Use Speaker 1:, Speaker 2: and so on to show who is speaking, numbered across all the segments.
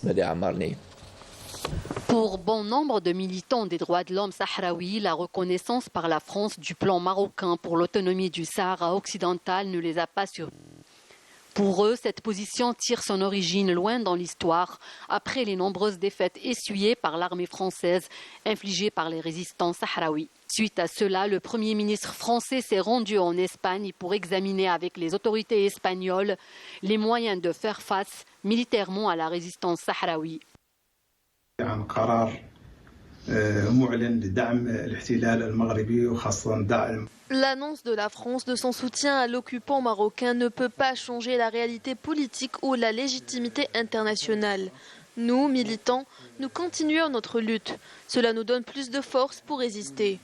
Speaker 1: بالنسبة لأعمارنا.
Speaker 2: Pour bon nombre de militants des droits de l'homme sahraouis, la reconnaissance par la France du plan marocain pour l'autonomie du Sahara occidental ne les a pas surpris. Pour eux, cette position tire son origine loin dans l'histoire, après les nombreuses défaites essuyées par l'armée française infligées par les résistants sahraouis. Suite à cela, le Premier ministre français s'est rendu en Espagne pour examiner avec les autorités espagnoles les moyens de faire face militairement à la résistance sahraoui.
Speaker 3: L'annonce de la France de son soutien à l'occupant marocain ne peut pas changer la réalité politique ou la légitimité internationale. Nous, militants, nous continuons notre lutte. Cela nous donne plus de force pour résister.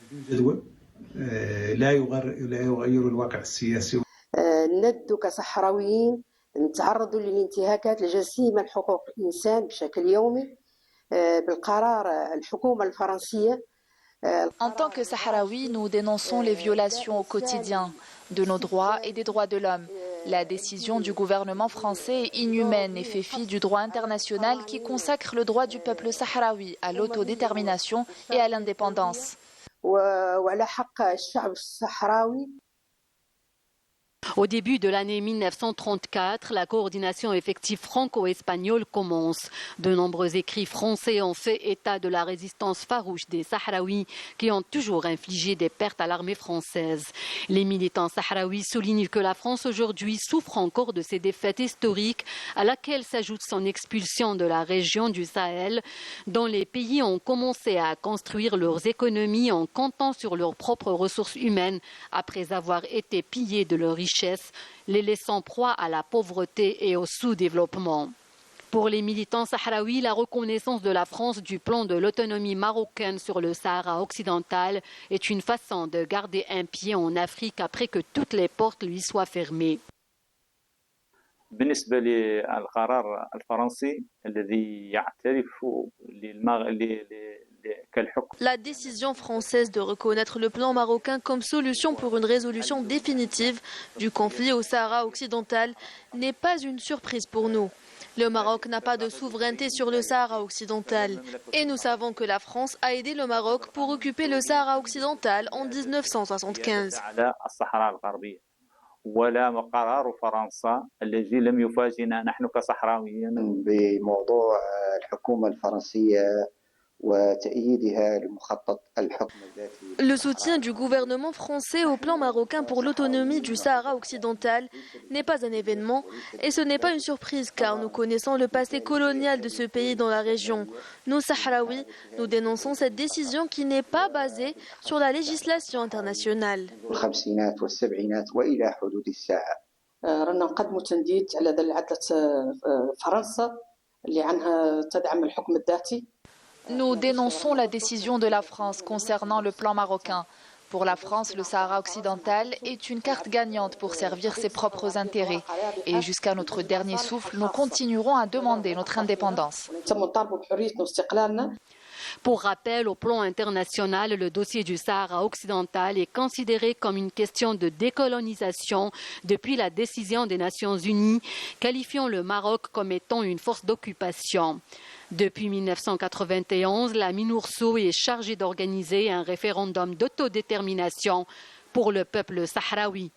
Speaker 4: نتعرضوا للانتهاكات الجسيمة لحقوق الإنسان بشكل يومي بالقرار الحكومة الفرنسية.
Speaker 5: En tant que Sahraouis, nous dénonçons les violations au quotidien de nos droits et des droits de l'homme. La décision du gouvernement français est inhumaine et fait fi du droit international qui consacre le droit du peuple sahraoui à l'autodétermination et à l'indépendance.
Speaker 2: Au début de l'année 1934, la coordination effective franco-espagnole commence. De nombreux écrits français ont fait état de la résistance farouche des Sahraouis qui ont toujours infligé des pertes à l'armée française. Les militants sahraouis soulignent que la France aujourd'hui souffre encore de ces défaites historiques à laquelle s'ajoute son expulsion de la région du Sahel, dont les pays ont commencé à construire leurs économies en comptant sur leurs propres ressources humaines après avoir été pillés de leurs richesses, les laissant proie à la pauvreté et au sous-développement. Pour les militants sahraouis, la reconnaissance de la France du plan de l'autonomie marocaine sur le Sahara occidental est une façon de garder un pied en Afrique après que toutes les portes lui soient fermées.
Speaker 6: بالنسبة للقرار الفرنسي الذي يعترف
Speaker 3: La décision française de reconnaître le plan marocain comme solution pour une résolution définitive du conflit au Sahara occidental n'est pas une surprise pour nous. Le Maroc n'a pas de souveraineté sur le Sahara occidental et nous savons que la France a aidé le Maroc pour occuper le Sahara occidental en 1975.
Speaker 6: ولا قرار فرنسا الذي لم يفاجئنا نحن كصحراويين
Speaker 4: بموضوع الحكومة الفرنسية وتأييدها لمخطط الحكم الذاتي.
Speaker 3: Le soutien du gouvernement français au plan marocain pour l'autonomie du Sahara occidental n'est pas un événement et ce n'est pas une surprise car nous connaissons le passé colonial de ce pays dans la région. Nous, Sahraouis, nous dénonçons cette décision qui n'est pas basée sur la législation internationale.
Speaker 4: الخمسينات والسبعينات وإلى حدود الساعة. رانا نقدموا تنديد على عدلة فرنسا اللي عنها تدعم الحكم الذاتي.
Speaker 5: Nous dénonçons la décision de la France concernant le plan marocain. Pour la France, le Sahara occidental est une carte gagnante pour servir ses propres intérêts. Et jusqu'à notre dernier souffle, nous continuerons à demander notre indépendance.
Speaker 2: Pour rappel, au plan international, le dossier du Sahara occidental est considéré comme une question de décolonisation depuis la décision des Nations Unies qualifiant le Maroc comme étant une force d'occupation. Depuis 1991, la MINURSO est chargée d'organiser un référendum d'autodétermination pour le peuple sahraoui.